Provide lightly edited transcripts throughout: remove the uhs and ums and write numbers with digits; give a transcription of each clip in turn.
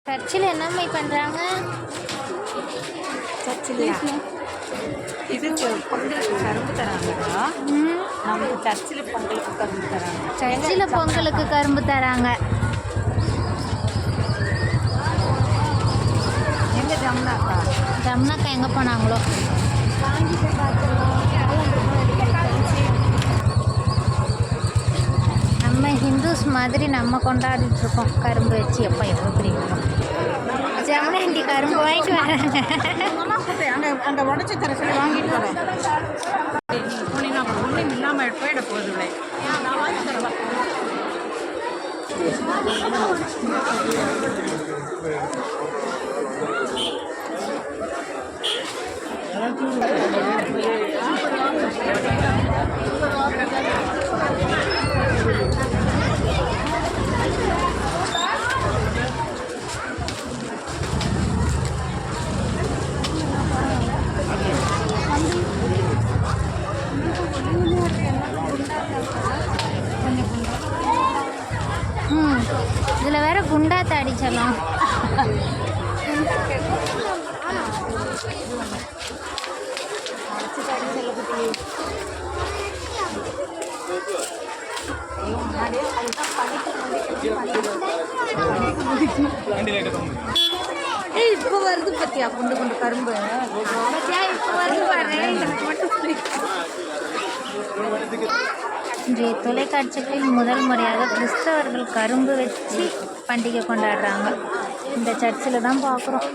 சர்ச்சில் என்னம்மா பண்ணுறாங்க? சர்ச்சிலையா? இது பொங்கலுக்கு கரும்பு தராங்கடா. நமக்கு சர்ச்சில் பொங்கலுக்கு கரும்பு தராங்க. சர்ச்சில் பொங்கலுக்கு கரும்பு தராங்க. எங்கே ஜமுனாக்கா? ஜமுனாக்கா எங்கே போனாங்களோ? நம்ம ஹிந்துஸ் மாதிரி நம்ம கொண்டாடிட்டு இருக்கோம் கரும்பு வச்சு. எப்போ எவ்வளோ தெரியுமா ஜமுனா ஆண்டி கரும்பு வாங்கிட்டு வராங்க. அங்கே உடச்சி தர சொல்லி வாங்கிட்டு வரேன். போனீங்கன்னா அப்புறம் ஒன்றும் இல்லாமல் போயிட போகுது. நான் வாங்கி தரேன். இதில் வேற குண்டா தாடிச்சலாம். இப்போ வருது பத்தியா குண்டு குண்டு கரும்பு. இப்போ வருது பாரு. இன்றைய தொலைக்காட்சிகளில் முதல் முறையாக கிறிஸ்தவர்கள் கரும்பு வச்சு பண்டிகை கொண்டாடுறாங்க. இந்த சர்ச்சில் தான் பார்க்குறோம்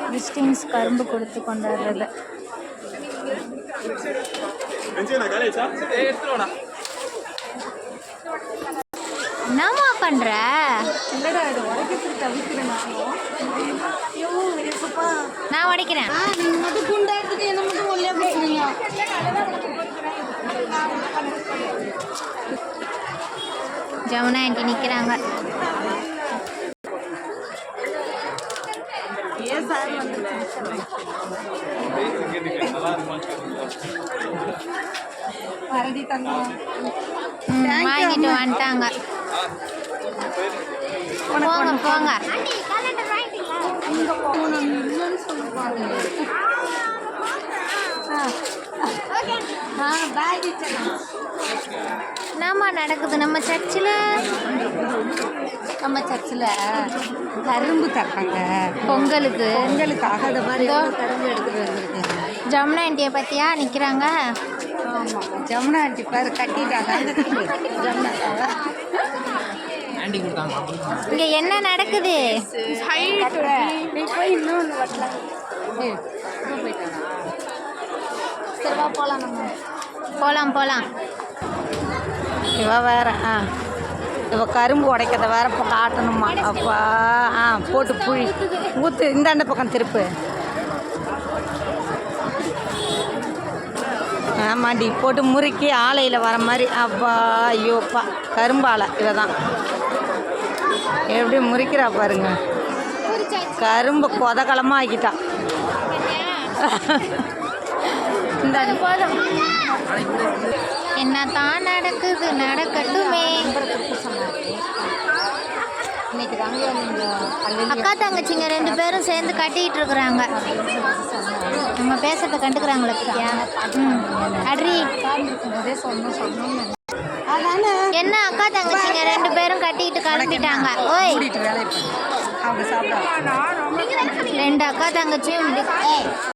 கிறிஸ்டின்ஸ் கரும்பு கொடுத்து கொண்டாடுறது. என்னம்மா பண்ற? நான் உடைக்கிறேன். ஜமுனா ஆண்டி நிற்கிறாங்க. வாங்கிட்டு வந்துட்டாங்க. போங்க போங்க. என்னம்மா நடக்குது நம்ம சர்ச்சில்? கரும்பு தராங்க பொங்கலுக்கு. பொங்கலுக்காக அதை மாதிரி கரும்பு எடுத்துகிட்டு வந்துருக்கு. ஜமுனா ஆண்டியை பற்றியா நிற்கிறாங்க? ஆமாம், ஜமுனா ஆண்டி பேர் கட்டிட்டாங்க. இங்கே என்ன நடக்குது? போகலாம் போகலாம் போகலாம். இவ வேற இவ கரும்பு உடைக்கிறத வேற இப்போ காட்டணுமா? அப்பா போட்டு புழி ஊற்று. இந்தாண்ட பக்கம் திருப்பு. ஆமாண்டி போட்டு முறுக்கி ஆலையில் வர மாதிரி. அப்பா ஐயோப்பா கரும்பாலை இவ தான் எப்படி முறிக்கிறா பாருங்க. கரும்பு கொதகலமாக ஆக்கிட்டா. இந்த போதும். என்னதான் நடக்குது நடக்கட்டுமே. அக்கா தங்கச்சிங்க 2 பேரும் சேர்ந்து கட்டிக்கிட்டு இருக்கிறாங்க. நம்ம பேசுறத கண்டுக்கிறாங்களே பத்தியா? அட்ரி என்ன அக்கா தங்கச்சிங்க 2 பேரும் கட்டிக்கிட்டு கிளம்பிட்டாங்க. ஓய் 2 அக்கா தங்கச்சியும்